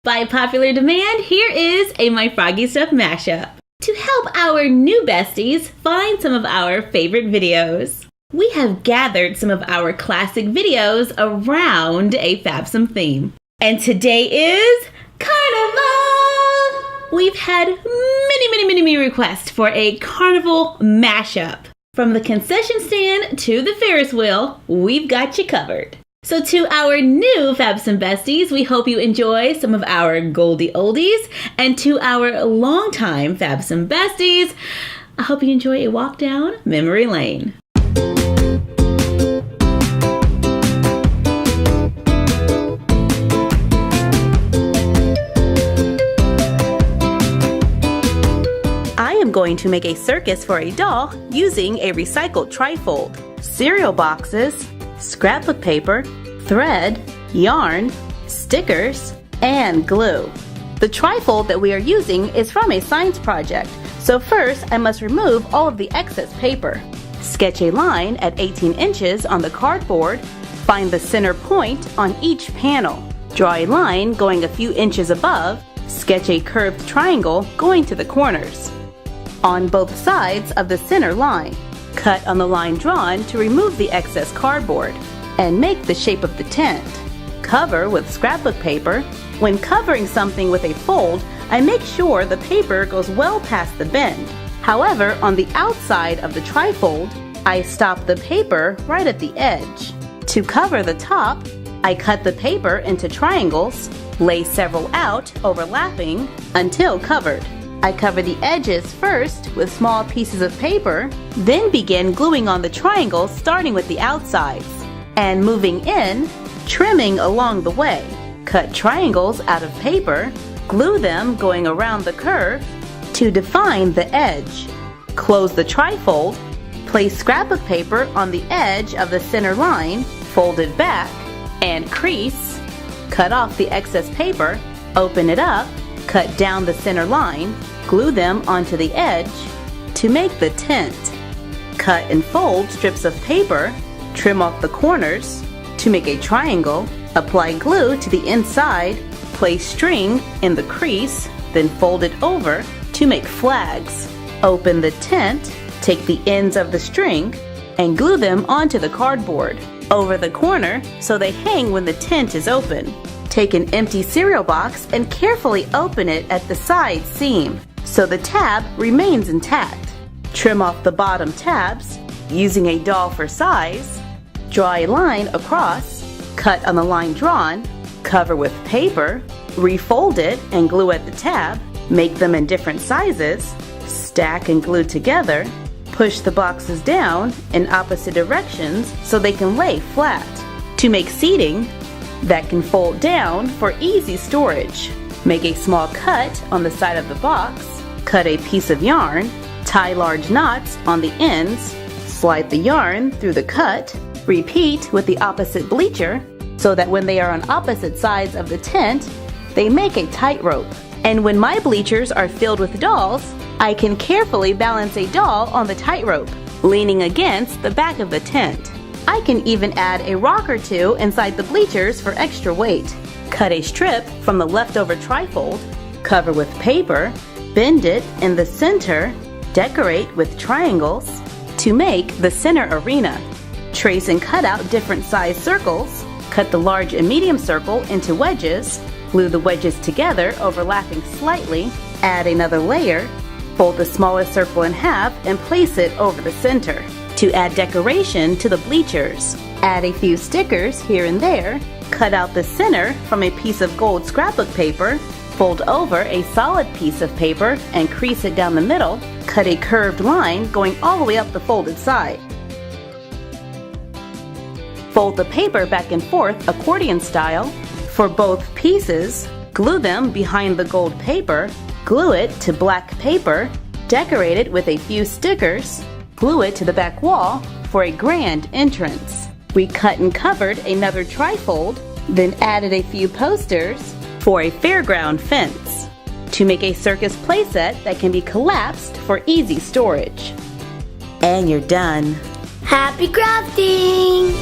By popular demand, here is a My Froggy Stuff mashup to help our new besties find some of our favorite videos. We have gathered some of our classic videos around a Fabsome theme. And today is Carnival! We've had many requests for a Carnival mashup. From the concession stand to the Ferris wheel, we've got you covered. So to our new Fabsome besties, we hope you enjoy some of our Goldie Oldies. And to our longtime Fabsome besties, I hope you enjoy a walk down memory lane. I am going to make a circus for a doll using a recycled trifold, cereal boxes, scrapbook paper, thread, yarn, stickers, and glue. The trifold that we are using is from a science project, so first I must remove all of the excess paper. Sketch a line at 18 inches on the cardboard, find the center point on each panel. Draw a line going a few inches above, sketch a curved triangle going to the corners. On both sides of the center line, cut on the line drawn to remove the excess cardboard and make the shape of the tent. Cover with scrapbook paper. When covering something with a fold, I make sure the paper goes well past the bend. However, on the outside of the trifold, I stop the paper right at the edge. To cover the top, I cut the paper into triangles, lay several out overlapping until covered. I cover the edges first with small pieces of paper, then begin gluing on the triangles starting with the outsides and moving in, trimming along the way. Cut triangles out of paper, glue them going around the curve to define the edge. Close the trifold, place scrapbook paper on the edge of the center line, fold it back, and crease. Cut off the excess paper, open it up, cut down the center line, glue them onto the edge to make the tent. Cut and fold strips of paper, trim off the corners to make a triangle, apply glue to the inside, place string in the crease, then fold it over to make flags. Open the tent, take the ends of the string, and glue them onto the cardboard over the corner so they hang when the tent is open. Take an empty cereal box and carefully open it at the side seam so the tab remains intact. Trim off the bottom tabs using a doll for size. Draw a line across, cut on the line drawn, cover with paper, refold it and glue at the tab, make them in different sizes, stack and glue together, push the boxes down in opposite directions so they can lay flat. To make seating that can fold down for easy storage. Make a small cut on the side of the box, cut a piece of yarn, tie large knots on the ends, slide the yarn through the cut, repeat with the opposite bleacher so that when they are on opposite sides of the tent, they make a tightrope. And when my bleachers are filled with dolls, I can carefully balance a doll on the tightrope, leaning against the back of the tent. I can even add a rock or two inside the bleachers for extra weight. Cut a strip from the leftover trifold, cover with paper, bend it in the center, decorate with triangles to make the center arena. Trace and cut out different size circles, cut the large and medium circle into wedges, glue the wedges together overlapping slightly, add another layer, fold the smallest circle in half and place it over the center. To add decoration to the bleachers, add a few stickers here and there, cut out the center from a piece of gold scrapbook paper, fold over a solid piece of paper and crease it down the middle, cut a curved line going all the way up the folded side. Fold the paper back and forth accordion style. For both pieces, glue them behind the gold paper, glue it to black paper, decorate it with a few stickers, glue it to the back wall for a grand entrance. We cut and covered another trifold, then added a few posters for a fairground fence to make a circus playset that can be collapsed for easy storage. And you're done. Happy crafting!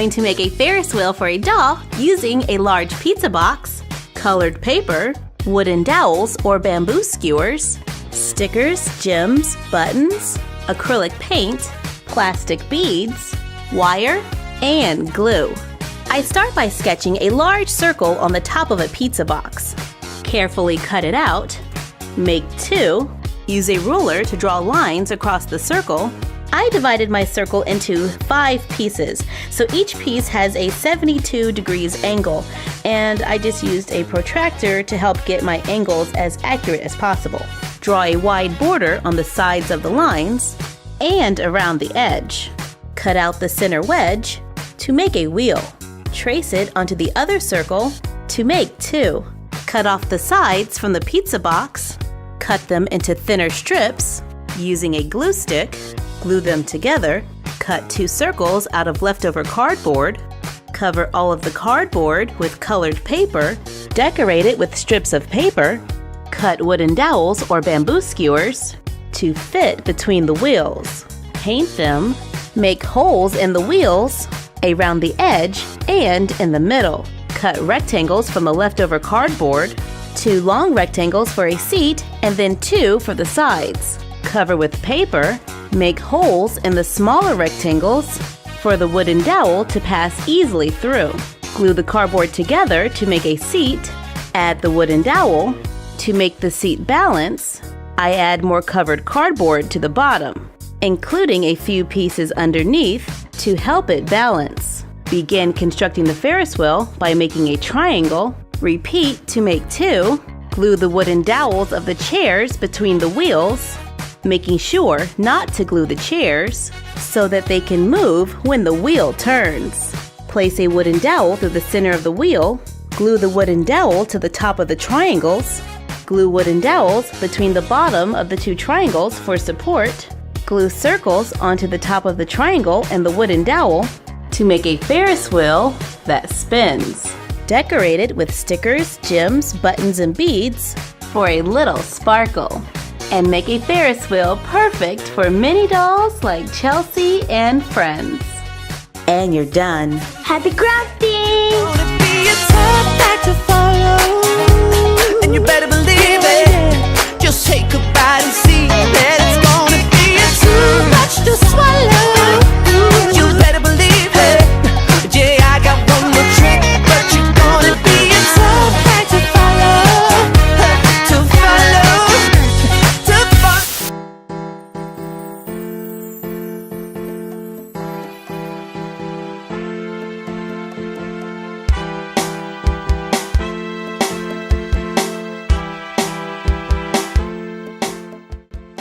going to make a Ferris wheel for a doll using a large pizza box, colored paper, wooden dowels or bamboo skewers, stickers, gems, buttons, acrylic paint, plastic beads, wire, and glue. I start by sketching a large circle on the top of a pizza box. Carefully cut it out. Make 2. Use a ruler to draw lines across the circle. I divided my circle into 5 pieces, so each piece has a 72 degrees angle, and I just used a protractor to help get my angles as accurate as possible. Draw a wide border on the sides of the lines and around the edge. Cut out the center wedge to make a wheel. Trace it onto the other circle to make 2. Cut off the sides from the pizza box. Cut them into thinner strips using a glue stick. Glue them together. Cut 2 circles out of leftover cardboard. Cover all of the cardboard with colored paper. Decorate it with strips of paper. Cut wooden dowels or bamboo skewers to fit between the wheels. Paint them. Make holes in the wheels, around the edge, and in the middle. Cut rectangles from the leftover cardboard. 2 long rectangles for a seat, and then 2 for the sides. Cover with paper. Make holes in the smaller rectangles for the wooden dowel to pass easily through. Glue the cardboard together to make a seat. Add the wooden dowel. To make the seat balance, I add more covered cardboard to the bottom, including a few pieces underneath to help it balance. Begin constructing the Ferris wheel by making a triangle. Repeat to make 2. Glue the wooden dowels of the chairs between the wheels, making sure not to glue the chairs so that they can move when the wheel turns. Place a wooden dowel through the center of the wheel. Glue the wooden dowel to the top of the triangles. Glue wooden dowels between the bottom of the 2 triangles for support. Glue circles onto the top of the triangle and the wooden dowel to make a Ferris wheel that spins. Decorate it with stickers, gems, buttons, and beads for a little sparkle. And make a Ferris wheel perfect for mini dolls like Chelsea and friends. And you're done. Happy crafting! Gonna be a tough act to follow, and you better believe it. Just take a bite and see that it's gonna be too much to swallow. You better believe it. Yeah, I got one more trick, but you're gonna be a tough act to follow, to follow, to follow.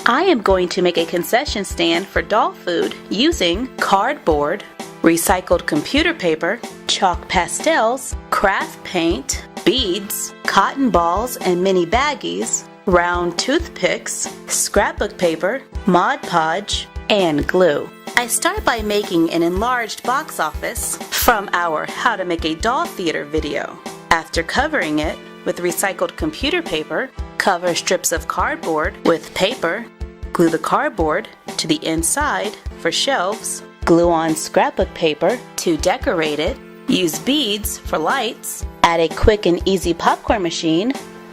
I am going to make a concession stand for doll food using cardboard, recycled computer paper, chalk pastels, craft paint, beads, cotton balls and mini baggies, round toothpicks, scrapbook paper, Mod Podge, and glue. I start by making an enlarged box office from our How to Make a Doll Theater video. After covering it with recycled computer paper, cover strips of cardboard with paper. Glue the cardboard to the inside for shelves. Glue on scrapbook paper to decorate it. Use beads for lights. Add a quick and easy popcorn machine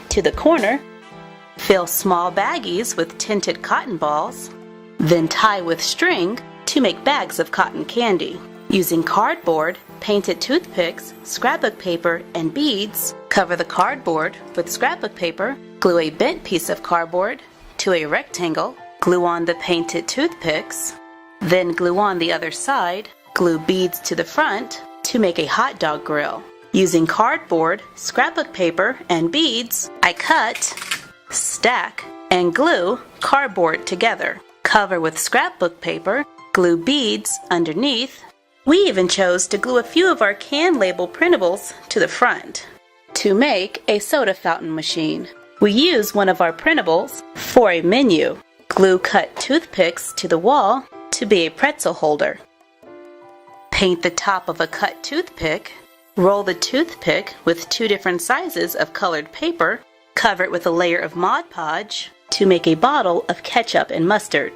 to the corner. Fill small baggies with tinted cotton balls. Then tie with string to make bags of cotton candy. Using cardboard, painted toothpicks, scrapbook paper, and beads, cover the cardboard with scrapbook paper. Glue a bent piece of cardboard to a rectangle. Glue on the painted toothpicks. Then glue on the other side. Glue beads to the front to make a hot dog grill. Using cardboard, scrapbook paper, and beads, I cut, stack, and glue cardboard together. Cover with scrapbook paper. Glue beads underneath. We even chose to glue a few of our can label printables to the front to make a soda fountain machine. We use one of our printables for a menu. Glue cut toothpicks to the wall to be a pretzel holder. Paint the top of a cut toothpick. Roll the toothpick with 2 different sizes of colored paper. Cover it with a layer of Mod Podge to make a bottle of ketchup and mustard.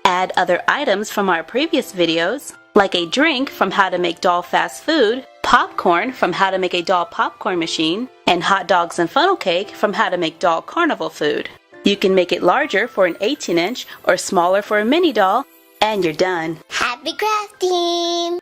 Add other items from our previous videos like a drink from How to Make Doll Fast Food, popcorn from How to Make a Doll Popcorn Machine, and hot dogs and funnel cake from How to Make Doll Carnival Food. You can make it larger for an 18-inch or smaller for a mini doll, and you're done. Happy crafting!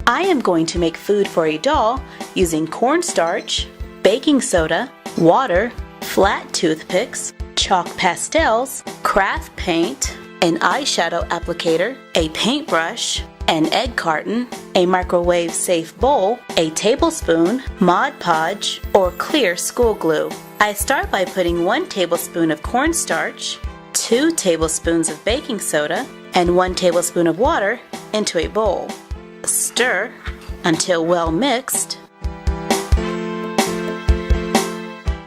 I am going to make food for a doll using cornstarch, baking soda, water, flat toothpicks, chalk pastels, craft paint, an eyeshadow applicator, a paintbrush, an egg carton, a microwave-safe bowl, a tablespoon, Mod Podge, or clear school glue. I start by putting 1 tablespoon of cornstarch, 2 tablespoons of baking soda, and 1 tablespoon of water into a bowl. Stir until well mixed.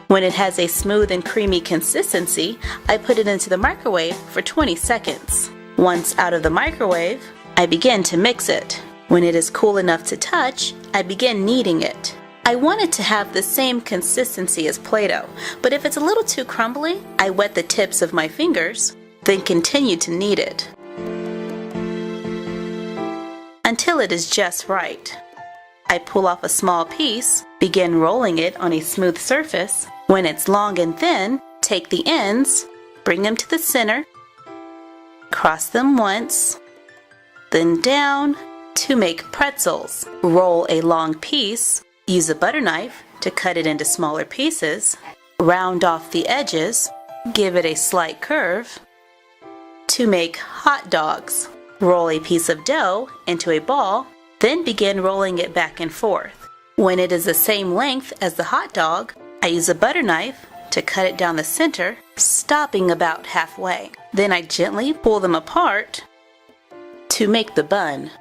When it has a smooth and creamy consistency, I put it into the microwave for 20 seconds. Once out of the microwave, I begin to mix it. When it is cool enough to touch, I begin kneading it. I want it to have the same consistency as Play-Doh, but if it's a little too crumbly, I wet the tips of my fingers, then continue to knead it until it is just right. I pull off a small piece, begin rolling it on a smooth surface. When it's long and thin, take the ends, bring them to the center, cross them once, then down to make pretzels. Roll a long piece, use a butter knife to cut it into smaller pieces, round off the edges, give it a slight curve to make hot dogs. Roll a piece of dough into a ball, then begin rolling it back and forth. When it is the same length as the hot dog, I use a butter knife to cut it down the center, stopping about halfway. Then I gently pull them apart to make the bun.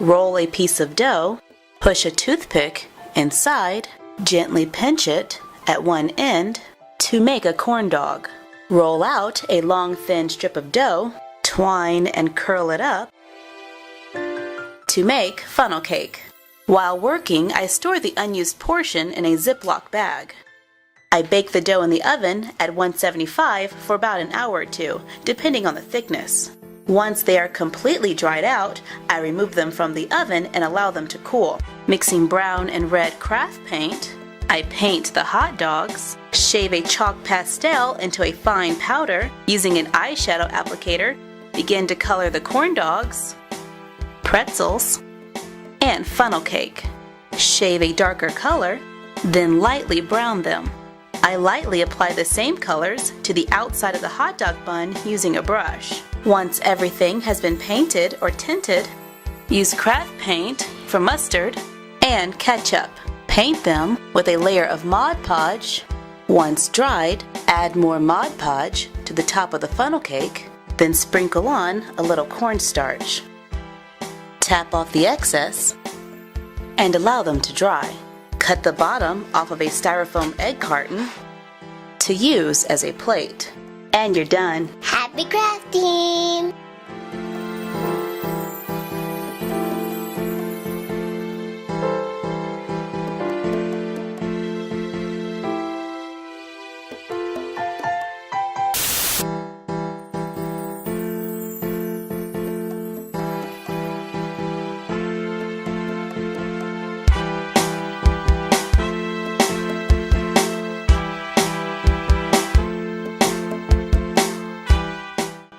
Roll a piece of dough, push a toothpick inside, gently pinch it at one end to make a corn dog. Roll out a long thin strip of dough, twine and curl it up to make funnel cake. While working, I store the unused portion in a Ziploc bag. I bake the dough in the oven at 175 for about an hour or 2, depending on the thickness. Once they are completely dried out, I remove them from the oven and allow them to cool. Mixing brown and red craft paint, I paint the hot dogs, shave a chalk pastel into a fine powder using an eyeshadow applicator, begin to color the corn dogs, pretzels, and funnel cake. Shave a darker color, then lightly brown them. I lightly apply the same colors to the outside of the hot dog bun using a brush. Once everything has been painted or tinted, use craft paint for mustard and ketchup. Paint them with a layer of Mod Podge. Once dried, add more Mod Podge to the top of the funnel cake, then sprinkle on a little cornstarch. Tap off the excess and allow them to dry. Cut the bottom off of a styrofoam egg carton to use as a plate. And you're done. Happy crafting!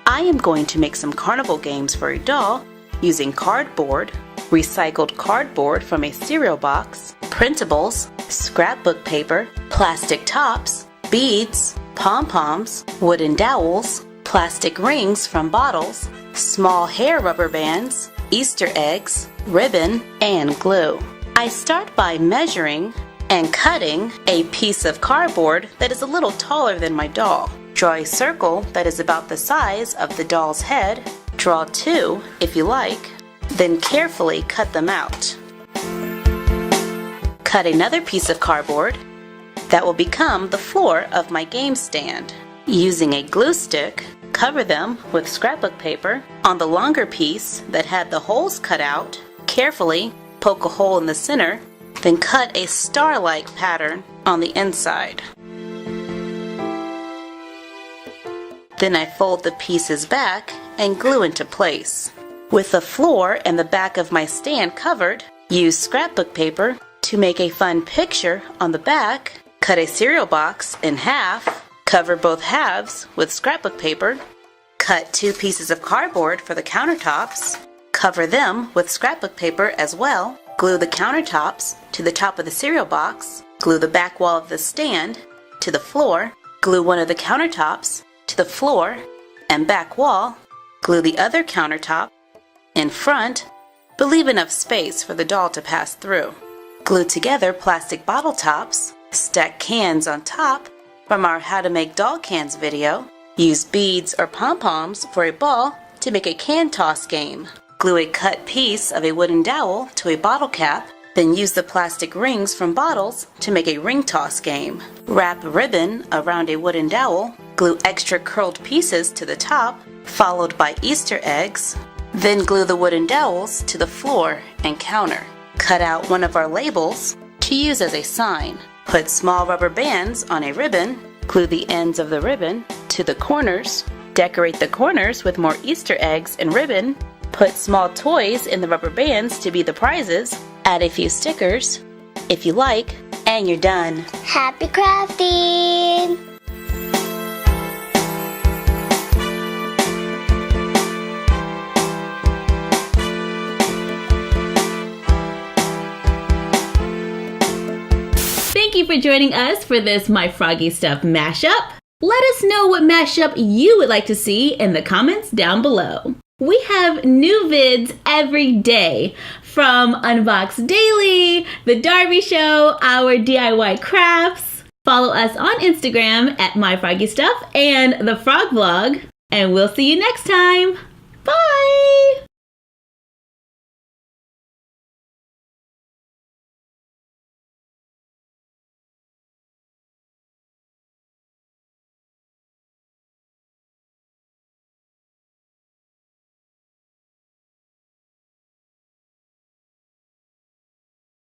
I am going to make some carnival games for a doll using cardboard, recycled cardboard from a cereal box, printables, scrapbook paper, plastic tops, beads, pom-poms, wooden dowels, plastic rings from bottles, small hair rubber bands, Easter eggs, ribbon, and glue. I start by measuring and cutting a piece of cardboard that is a little taller than my doll. Draw a circle that is about the size of the doll's head. Draw 2 if you like, then carefully cut them out. Cut another piece of cardboard that will become the floor of my game stand. Using a glue stick, cover them with scrapbook paper. On the longer piece that had the holes cut out, carefully poke a hole in the center, then cut a star-like pattern on the inside. Then I fold the pieces back and glue into place. With the floor and the back of my stand covered, use scrapbook paper to make a fun picture on the back. Cut a cereal box in half, cover both halves with scrapbook paper. Cut 2 pieces of cardboard for the countertops, cover them with scrapbook paper as well. Glue the countertops to the top of the cereal box. Glue the back wall of the stand to the floor. Glue one of the countertops to the floor and back wall. Glue the other countertop in front, but leave enough space for the doll to pass through. Glue together plastic bottle tops. Stack cans on top from our How to Make Doll Cans video. Use beads or pom-poms for a ball to make a can toss game. Glue a cut piece of a wooden dowel to a bottle cap, then use the plastic rings from bottles to make a ring toss game. Wrap ribbon around a wooden dowel. Glue extra curled pieces to the top, followed by Easter eggs. Then glue the wooden dowels to the floor and counter. Cut out one of our labels to use as a sign. Put small rubber bands on a ribbon. Glue the ends of the ribbon to the corners. Decorate the corners with more Easter eggs and ribbon. Put small toys in the rubber bands to be the prizes. Add a few stickers if you like, and you're done. Happy crafting! Thank you for joining us for this My Froggy Stuff mashup. Let us know what mashup you would like to see in the comments down below. We have new vids every day, from Unbox Daily, The Darby Show, our DIY crafts. Follow us on Instagram at My Froggy Stuff and The Frog Vlog, and we'll see you next time.